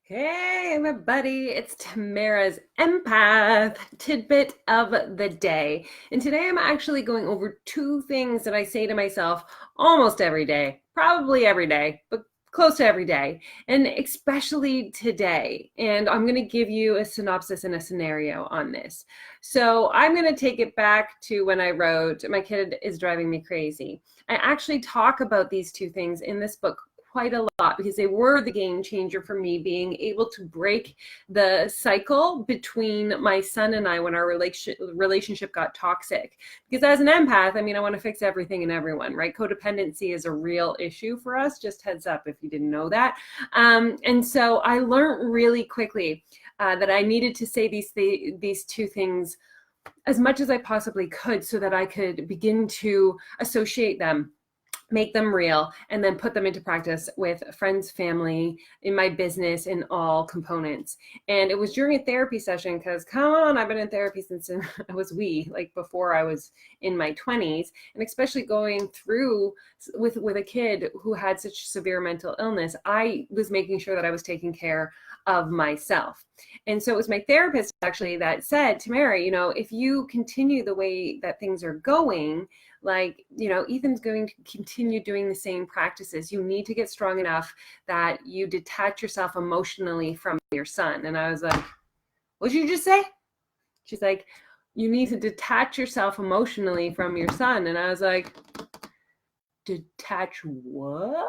Hey, everybody, it's Tamara's Empath tidbit of the day. And today I'm actually going over two things that I say to myself almost every day, probably every day, but close to every day, and especially today. And I'm going to give you a synopsis and a scenario on this. So I'm going to take it back to when I wrote My Kid is Driving Me Crazy. I actually talk about these two things in this book quite a lot because they were the game changer for me, being able to break the cycle between my son and I when our relationship got toxic. Because as an empath, I want to fix everything and everyone, right? Codependency is a real issue for us. Just heads up if you didn't know that. And so I learned really quickly that I needed to say these two things as much as I possibly could so that I could begin to associate them, make them real, and then put them into practice with friends, family, in my business, in all components. And it was during a therapy session because, come on, I've been in therapy since I was like before I was in my 20s, and especially going through with a kid who had such severe mental illness, I was making sure that I was taking care of myself. And so it was my therapist actually that said, Tamara, if you continue the way that things are going, Ethan's going to continue doing the same practices. You need to get strong enough that you detach yourself emotionally from your son. And I was like, what did you just say? She's like, you need to detach yourself emotionally from your son. And I was like, detach what?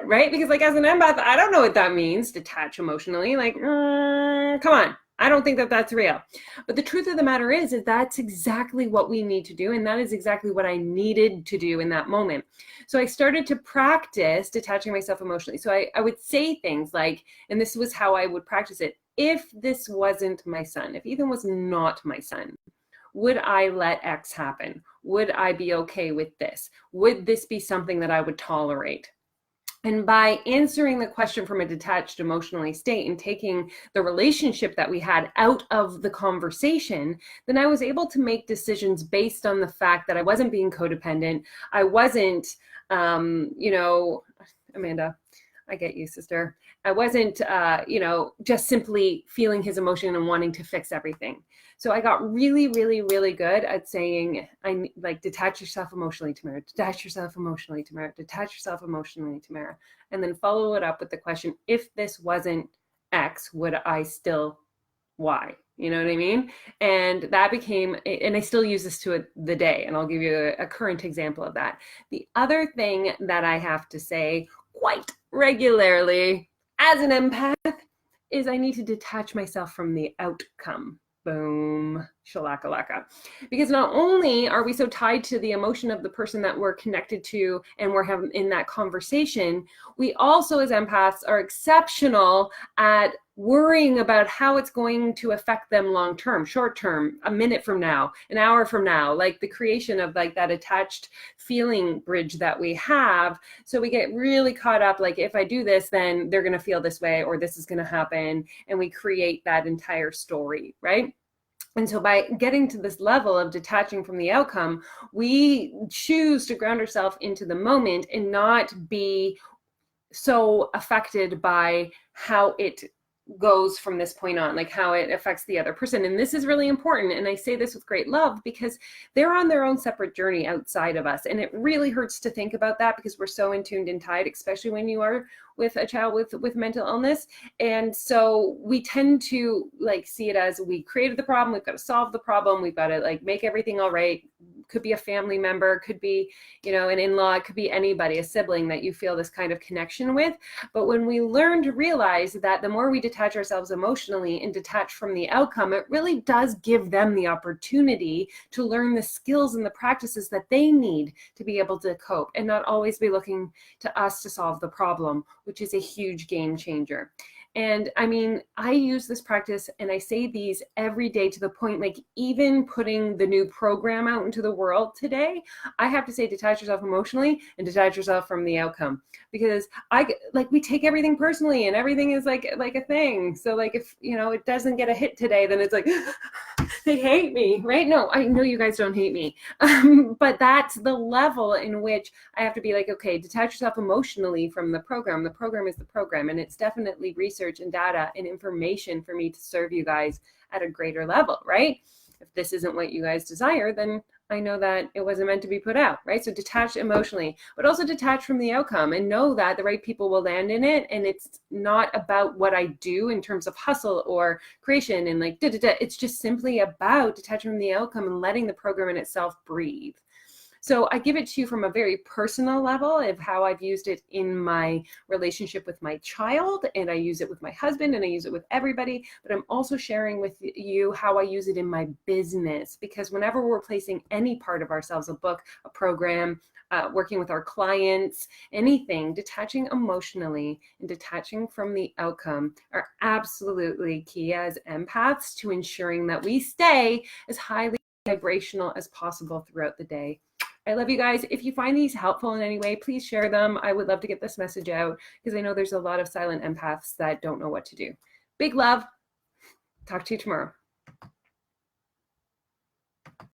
Right? Because as an empath, I don't know what that means, detach emotionally. Come on. I don't think that that's real. But the truth of the matter is that's exactly what we need to do. And that is exactly what I needed to do in that moment. So I started to practice detaching myself emotionally. So I would say things like, and this was how I would practice it. If this wasn't my son, if Ethan was not my son, would I let X happen? Would I be okay with this? Would this be something that I would tolerate? And by answering the question from a detached emotionally state and taking the relationship that we had out of the conversation, then I was able to make decisions based on the fact that I wasn't being codependent. I wasn't, Amanda, I get you, sister. I wasn't, just simply feeling his emotion and wanting to fix everything. So I got really, really, really good at saying, detach yourself emotionally, Tamara, detach yourself emotionally, Tamara, detach yourself emotionally, Tamara. And then follow it up with the question, if this wasn't X, would I still Y? You know what I mean? And that became, and I still use this to the day, and I'll give you a current example of that. The other thing that I have to say quite regularly as an empath is I need to detach myself from the outcome. Boom, shalakalaka. Because not only are we so tied to the emotion of the person that we're connected to and we're having in that conversation, we also as empaths are exceptional at worrying about how it's going to affect them long term, short term, a minute from now, an hour from now, like the creation of that attached feeling bridge that we have. So we get really caught up, if I do this, then they're going to feel this way, or this is going to happen. And we create that entire story, right? And so by getting to this level of detaching from the outcome, we choose to ground ourselves into the moment and not be so affected by how it goes from this point on, how it affects the other person. And this is really important. And I say this with great love because they're on their own separate journey outside of us. And it really hurts to think about that because we're so in tuned and tied, especially when you are with a child with mental illness. And so we tend to see it as we created the problem, we've got to solve the problem, we've got to make everything all right. Could be a family member, could be, an in-law, it could be anybody, a sibling that you feel this kind of connection with. But when we learn to realize that the more we detach ourselves emotionally and detach from the outcome, it really does give them the opportunity to learn the skills and the practices that they need to be able to cope and not always be looking to us to solve the problem, which is a huge game changer. And I use this practice and I say these every day to the point, even putting the new program out into the world today, I have to say, detach yourself emotionally and detach yourself from the outcome, because we take everything personally and everything is like a thing. So if, it doesn't get a hit today, then it's they hate me, right? No, I know you guys don't hate me. But that's the level in which I have to be okay, detach yourself emotionally from the program. The program is the program. And it's definitely research research and data and information for me to serve you guys at a greater level, right? If this isn't what you guys desire, then I know that it wasn't meant to be put out, right? So detach emotionally, but also detach from the outcome and know that the right people will land in it. And it's not about what I do in terms of hustle or creation and like, it's just simply about detaching from the outcome and letting the program in itself breathe. So I give it to you from a very personal level of how I've used it in my relationship with my child, and I use it with my husband, and I use it with everybody, but I'm also sharing with you how I use it in my business, because whenever we're placing any part of ourselves, a book, a program, working with our clients, anything, detaching emotionally and detaching from the outcome are absolutely key as empaths to ensuring that we stay as highly vibrational as possible throughout the day. I love you guys. If you find these helpful in any way, please share them. I would love to get this message out because I know there's a lot of silent empaths that don't know what to do. Big love. Talk to you tomorrow.